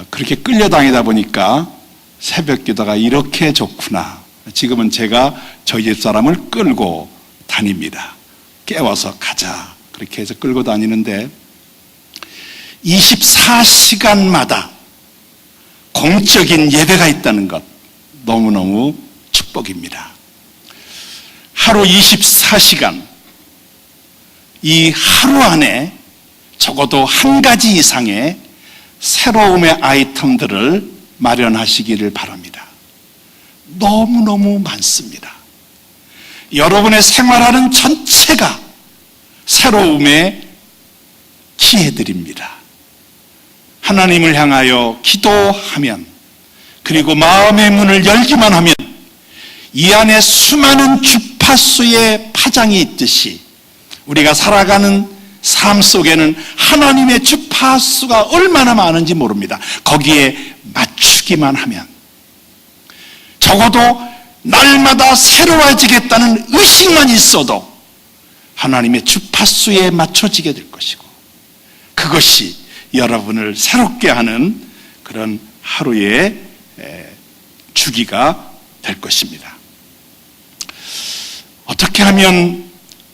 그렇게 끌려다니다 보니까 새벽기도가 이렇게 좋구나. 지금은 제가 저희 집 사람을 끌고 다닙니다. 깨워서 가자. 그렇게 해서 끌고 다니는데 24시간마다 공적인 예배가 있다는 것 너무너무 축복입니다. 하루 24시간 이 하루 안에 적어도 한 가지 이상의 새로움의 아이템들을 마련하시기를 바랍니다. 너무너무 많습니다. 여러분의 생활하는 전체가 새로움의 기회들입니다. 하나님을 향하여 기도하면 그리고 마음의 문을 열기만 하면 이 안에 수많은 주파수의 파장이 있듯이 우리가 살아가는 삶 속에는 하나님의 주파수가 얼마나 많은지 모릅니다. 거기에 맞추기만 하면 적어도 날마다 새로워지겠다는 의식만 있어도 하나님의 주파수에 맞춰지게 될 것이고, 그것이 여러분을 새롭게 하는 그런 하루의 주기가 될 것입니다. 어떻게 하면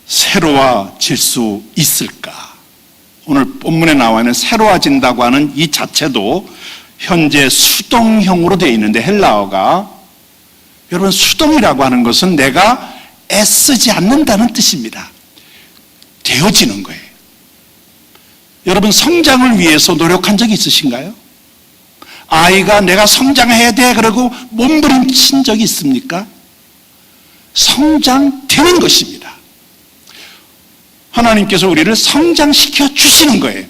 새로워질 수 있을까? 오늘 본문에 나와 있는 새로워진다고 하는 이 자체도 현재 수동형으로 되어 있는데, 헬라어가, 여러분, 수동이라고 하는 것은 내가 애쓰지 않는다는 뜻입니다. 되어지는 거예요. 여러분, 성장을 위해서 노력한 적이 있으신가요? 아이가 내가 성장해야 돼 그러고 몸부림친 적이 있습니까? 성장되는 것입니다. 하나님께서 우리를 성장시켜 주시는 거예요.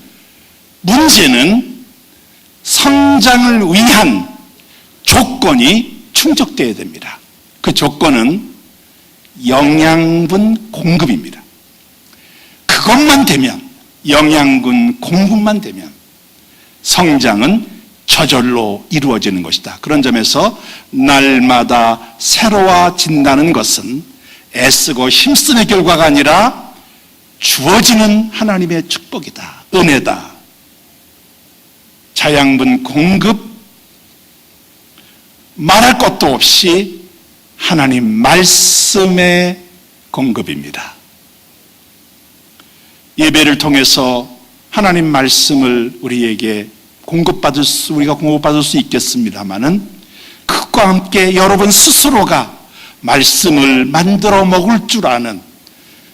문제는 성장을 위한 조건이 충족되어야 됩니다. 그 조건은 영양분 공급입니다. 그것만 되면, 영양분 공급만 되면 성장은 저절로 이루어지는 것이다. 그런 점에서 날마다 새로워진다는 것은 애쓰고 힘쓰는 결과가 아니라 주어지는 하나님의 축복이다, 은혜다. 자양분 공급, 말할 것도 없이 하나님 말씀의 공급입니다. 예배를 통해서 하나님 말씀을 우리에게 우리가 공급받을 수 있겠습니다마는, 그것과 함께 여러분 스스로가 말씀을 만들어 먹을 줄 아는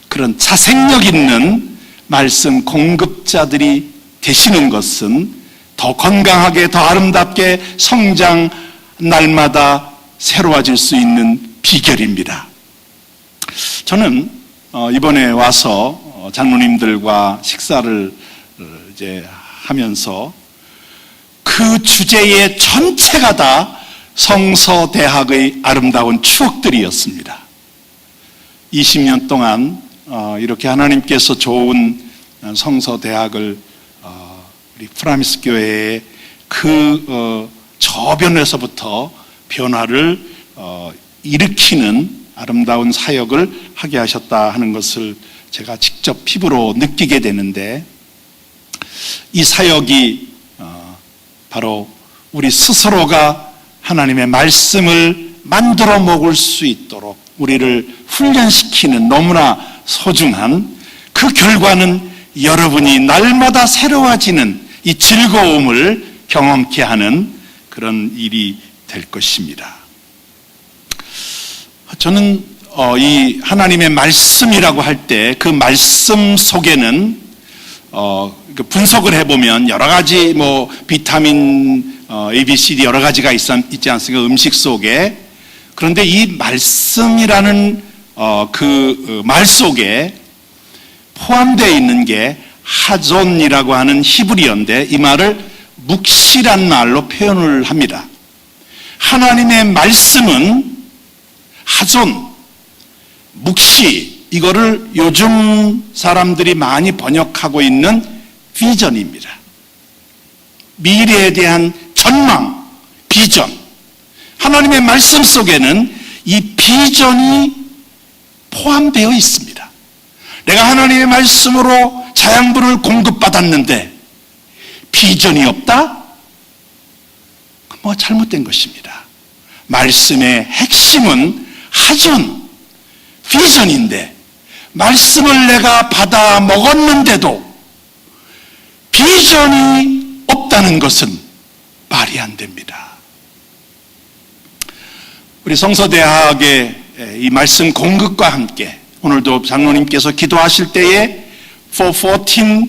그런 자생력 있는 말씀 공급자들이 되시는 것은 더 건강하게, 더 아름답게 성장, 날마다 새로워질 수 있는 비결입니다. 저는 이번에 와서 장로님들과 식사를 이제 하면서 그 주제의 전체가 다 성서대학의 아름다운 추억들이었습니다. 20년 동안 이렇게 하나님께서 좋은 성서대학을 우리 프라미스 교회의 그 저변에서부터 변화를 일으키는 아름다운 사역을 하게 하셨다 하는 것을 제가 직접 피부로 느끼게 되는데, 이 사역이 바로 우리 스스로가 하나님의 말씀을 만들어 먹을 수 있도록 우리를 훈련시키는 너무나 소중한, 그 결과는 여러분이 날마다 새로워지는 이 즐거움을 경험케 하는 그런 일이 될 것입니다. 저는 이 하나님의 말씀이라고 할 때 그 말씀 속에는 분석을 해보면 여러 가지 비타민 A, B, C, D 여러 가지가 있지 않습니까? 음식 속에. 그런데 이 말씀이라는 그 말 속에 포함되어 있는 게 하존이라고 하는 히브리어인데, 이 말을 묵시란 말로 표현을 합니다. 하나님의 말씀은 하존, 묵시, 이거를 요즘 사람들이 많이 번역하고 있는 비전입니다. 미래에 대한 전망, 비전. 하나님의 말씀 속에는 이 비전이 포함되어 있습니다. 내가 하나님의 말씀으로 자양분을 공급받았는데 비전이 없다? 잘못된 것입니다. 말씀의 핵심은 하존, 비전인데, 말씀을 내가 받아 먹었는데도 비전이 없다는 것은 말이 안 됩니다. 우리 성서대학의 이 말씀 공급과 함께 오늘도 장로님께서 기도하실 때에 For 14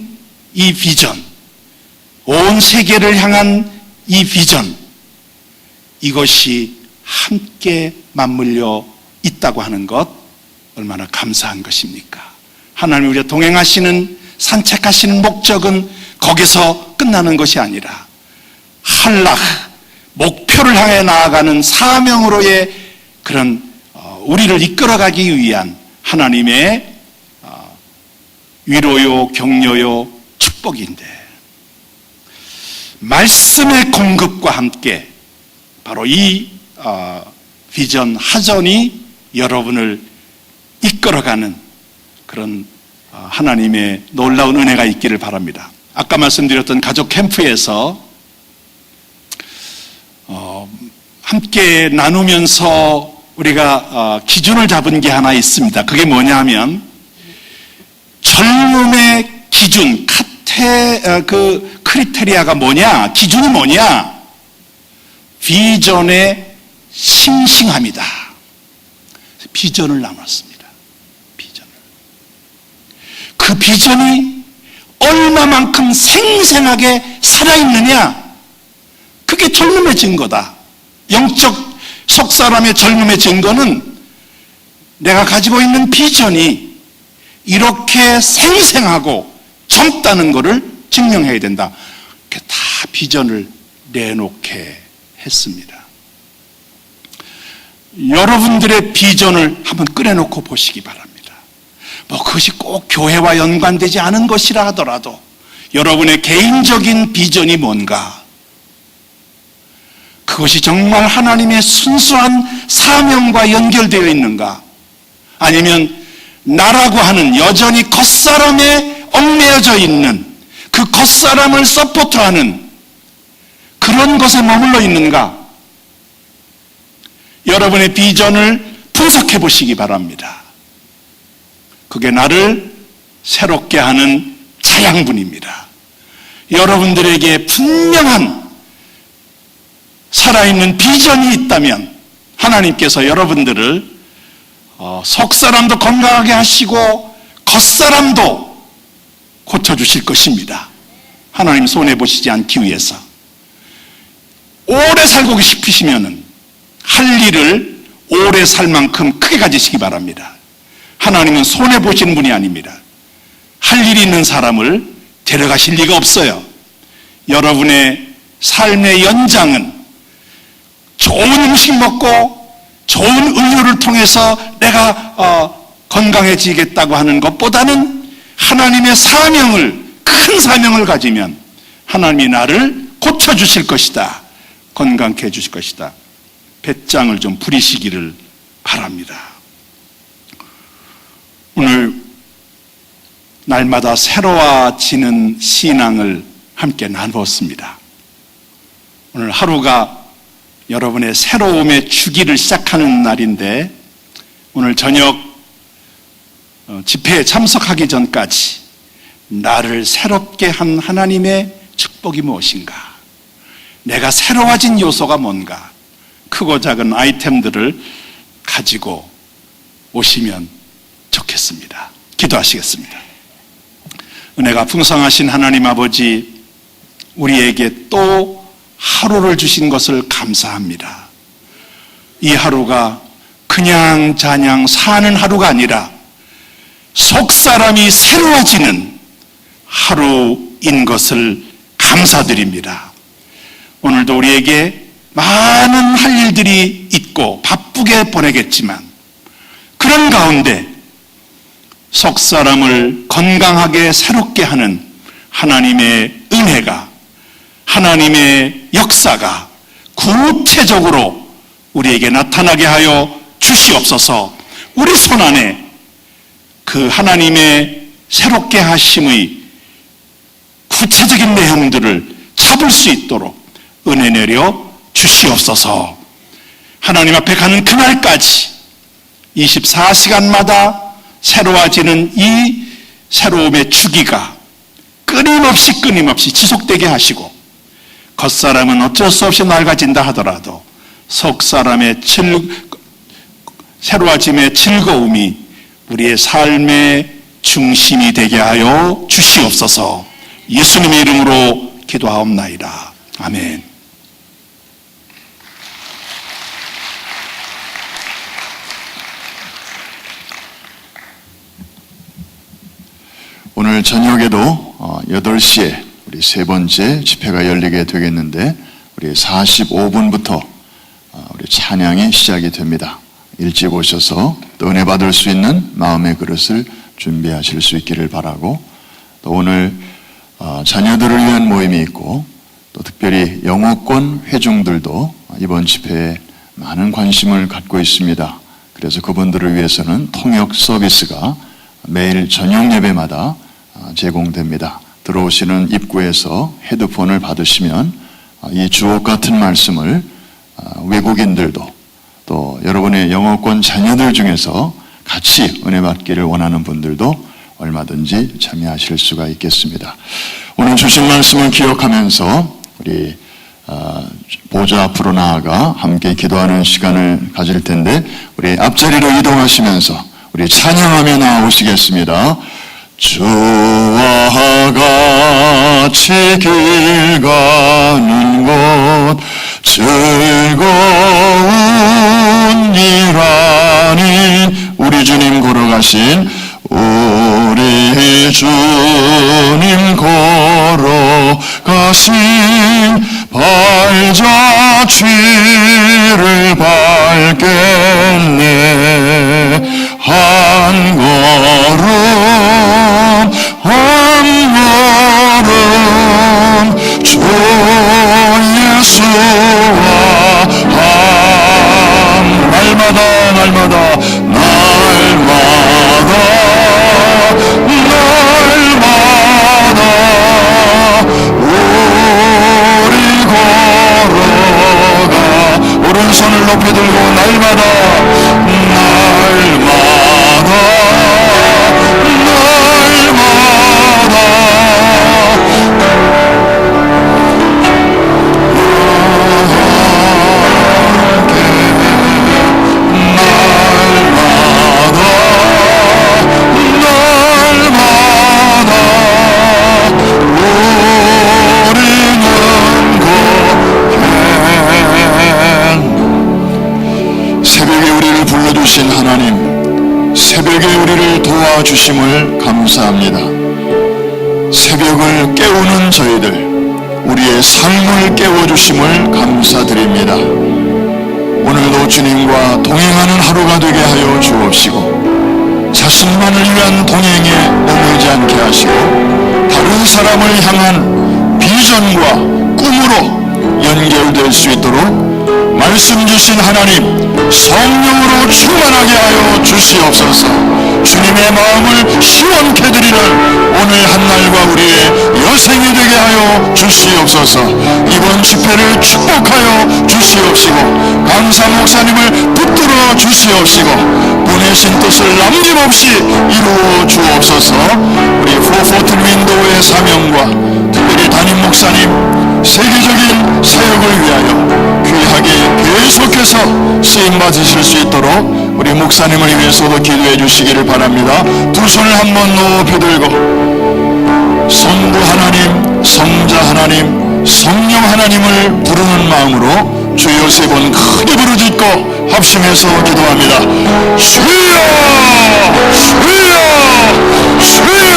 이 비전, 온 세계를 향한 이 비전, 이것이 함께 맞물려 있다고 하는 것, 얼마나 감사한 것입니까? 하나님 우리와 동행하시는, 산책하시는 목적은 거기서 끝나는 것이 아니라 할락, 목표를 향해 나아가는 사명으로의 그런 우리를 이끌어가기 위한 하나님의 위로요, 격려요, 축복인데, 말씀의 공급과 함께 바로 이 비전 하전이 여러분을 이끌어가는 그런 하나님의 놀라운 은혜가 있기를 바랍니다. 아까 말씀드렸던 가족 캠프에서 함께 나누면서 우리가 기준을 잡은 게 하나 있습니다. 그게 뭐냐 하면 젊음의 기준, 크리테리아가 뭐냐, 기준이 뭐냐, 비전의 싱싱함이다. 비전을 나눴습니다. 비전을. 그 비전이 얼마만큼 생생하게 살아있느냐, 그게 젊음의 증거다. 영적 속사람의 젊음의 증거는 내가 가지고 있는 비전이 이렇게 생생하고 젊다는 것을 증명해야 된다. 다 비전을 내놓게 했습니다. 여러분들의 비전을 한번 꺼내놓고 보시기 바랍니다. 그것이 꼭 교회와 연관되지 않은 것이라 하더라도 여러분의 개인적인 비전이 뭔가, 그것이 정말 하나님의 순수한 사명과 연결되어 있는가, 아니면 나라고 하는 여전히 겉사람에 얽매여져 있는 그 겉사람을 서포트하는 그런 것에 머물러 있는가, 여러분의 비전을 분석해 보시기 바랍니다. 그게 나를 새롭게 하는 자양분입니다. 여러분들에게 분명한 살아있는 비전이 있다면 하나님께서 여러분들을 속사람도 건강하게 하시고 겉사람도 고쳐주실 것입니다. 하나님 손해보시지 않기 위해서. 오래 살고 싶으시면 할 일을 오래 살 만큼 크게 가지시기 바랍니다. 하나님은 손해보시는 분이 아닙니다. 할 일이 있는 사람을 데려가실 리가 없어요. 여러분의 삶의 연장은 좋은 음식 먹고 좋은 의료를 통해서 내가 건강해지겠다고 하는 것보다는 하나님의 사명을, 큰 사명을 가지면 하나님이 나를 고쳐주실 것이다, 건강케 해주실 것이다. 배짱을 좀 부리시기를 바랍니다. 오늘 날마다 새로워지는 신앙을 함께 나누었습니다. 오늘 하루가 여러분의 새로움의 주기를 시작하는 날인데, 오늘 저녁 집회에 참석하기 전까지 나를 새롭게 한 하나님의 축복이 무엇인가, 내가 새로워진 요소가 뭔가, 크고 작은 아이템들을 가지고 오시면 좋겠습니다. 기도하시겠습니다. 은혜가 풍성하신 하나님 아버지, 우리에게 또 하루를 주신 것을 감사합니다. 이 하루가 그냥 자냥 사는 하루가 아니라 속사람이 새로워지는 하루인 것을 감사드립니다. 오늘도 우리에게 많은 할 일들이 있고 바쁘게 보내겠지만 그런 가운데 속사람을 건강하게 새롭게 하는 하나님의 은혜가, 하나님의 역사가 구체적으로 우리에게 나타나게 하여 주시옵소서. 우리 손안에 그 하나님의 새롭게 하심의 구체적인 내용들을 잡을 수 있도록 은혜 내려 주시옵소서. 하나님 앞에 가는 그날까지 24시간마다 새로워지는 이 새로움의 주기가 끊임없이 지속되게 하시고, 겉사람은 어쩔 수 없이 낡아진다 하더라도 속사람의 새로워짐의 즐거움이 우리의 삶의 중심이 되게 하여 주시옵소서. 예수님의 이름으로 기도하옵나이다. 아멘. 오늘 저녁에도 8시에 우리 세 번째 집회가 열리게 되겠는데, 우리 45분부터 우리 찬양이 시작이 됩니다. 일찍 오셔서 또 은혜 받을 수 있는 마음의 그릇을 준비하실 수 있기를 바라고, 또 오늘 자녀들을 위한 모임이 있고, 또 특별히 영어권 회중들도 이번 집회에 많은 관심을 갖고 있습니다. 그래서 그분들을 위해서는 통역 서비스가 매일 저녁 예배마다 제공됩니다. 들어오시는 입구에서 헤드폰을 받으시면 이 주옥 같은 말씀을 외국인들도 또 여러분의 영어권 자녀들 중에서 같이 은혜 받기를 원하는 분들도 얼마든지 참여하실 수가 있겠습니다. 오늘 주신 말씀을 기억하면서 우리 보좌 앞으로 나아가 함께 기도하는 시간을 가질 텐데 우리 앞자리로 이동하시면서 우리 찬양하며 나오시겠습니다. 주와 같이 길 가는 곳 즐거운 일 아닌 우리 주님 걸어가신 우리 주님 걸어가신 발자취를 밟겠네 한 걸음 한 걸음 주 예수와 날마다 우리 걸어가 오른손을 높이 들고 날마다 하나님, 새벽에 우리를 도와주심을 감사합니다. 새벽을 깨우는 저희들, 우리의 삶을 깨워주심을 감사드립니다. 오늘도 주님과 동행하는 하루가 되게 하여 주옵시고 자신만을 위한 동행에 머물지 않게 하시고 다른 사람을 향한 비전과 꿈으로 연결될 수 있도록 말씀 주신 하나님 성령으로 충만하게 하여 주시옵소서. 주님의 마음을 시원케 드리는 오늘 한날과 우리의 여생이 되게 하여 주시옵소서. 이번 집회를 축복하여 주시옵시고 강사 목사님을 붙들어 주시옵시고 보내신 뜻을 남김없이 이루어 주옵소서. 우리 포포트 윈도우의 사명과 특별히 담임 목사님 세계적인 사역을 위하여 귀하게 계속해서 쓰임 받으실 수 있도록 우리 목사님을 위해서도 기도해 주시기를 바랍니다. 두 손을 한번 높이 들고 성부 하나님, 성자 하나님, 성령 하나님을 부르는 마음으로 주여 세 번 크게 부르짖고 합심해서 기도합니다. 주여! 주여! 주여!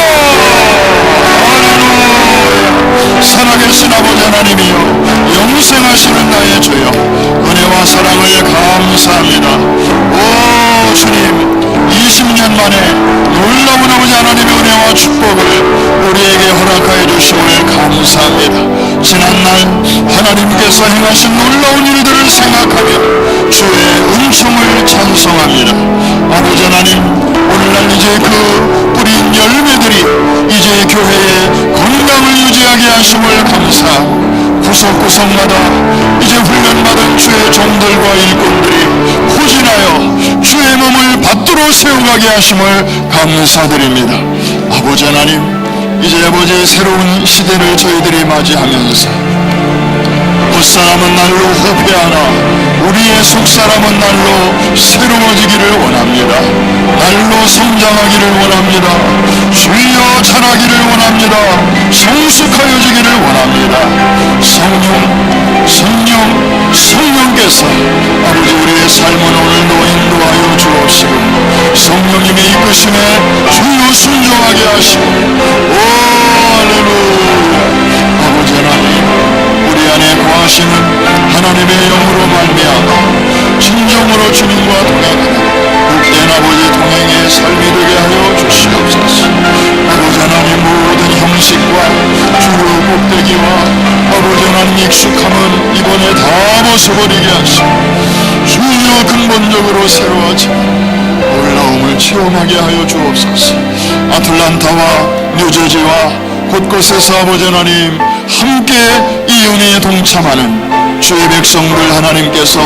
할렐루야! 살아계신 아버지 하나님이여 영생하시는 나의 주여 은혜와 사랑을 감사합니다. 오 주님 20년 만에 놀라운 아버지 하나님의 은혜와 축복을 우리에게 허락하여 주심을 감사합니다. 지난날 하나님께서 행하신 놀라운 일들을 생각하며 주의 은총을 찬송합니다. 아버지 하나님 오늘날 이제 그 뿌린 열매들이 이제 교회의 건강을 유지하게 하심을 감사하고 구석구석마다 이제 훈련받은 주의 종들과 일꾼들이 후진하여 주의 몸을 받들어 세워가게 하심을 감사드립니다. 아버지 하나님 이제 아버지의 새로운 시대를 저희들이 맞이하면서 헛사람은 날로 후패하나 우리의 속사람은 날로 새로워지기를 원합니다. 날로 성장하기를 원합니다. 주여 자라기를 원합니다. 성숙하여지기를 원합니다. 성령께서 아버지 우리의 삶은 오늘도 인도하여 주옵시고 성령님의 이끄심에 주여 순종하게 하시고 오 할렐루야. 아버지 하나님 우리 안에 거하시는 하나님의 영으로 말미암아 진정으로 주님과 동행하는 복된 아버지 동행의 삶이 되게 하여 주시옵소서. 아버지 하나님 모든 형식과 주요 꼭대기와 아버지 하나님 익숙함은 이번에 다 벗어버리게 하시고 주여 근본적으로 새로워져 놀라움을 체험하게 하여 주옵소서. 아틀란타와 뉴저지와 곳곳에서 아버지 하나님 함께 이 은혜에 동참하는 주의 백성들 하나님께서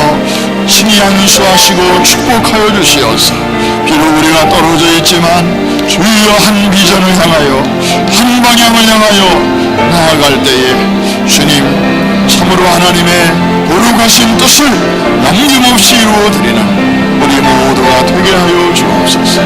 친히 안수하시고 축복하여 주시옵소서. 비록 우리가 떨어져 있지만 주여 한 비전을 향하여 한 방향을 향하여 나아갈 때에 주님 참으로 하나님의 거룩하신 뜻을 남김없이 이루어드리는 우리 모두가 되게 하여 주옵소서.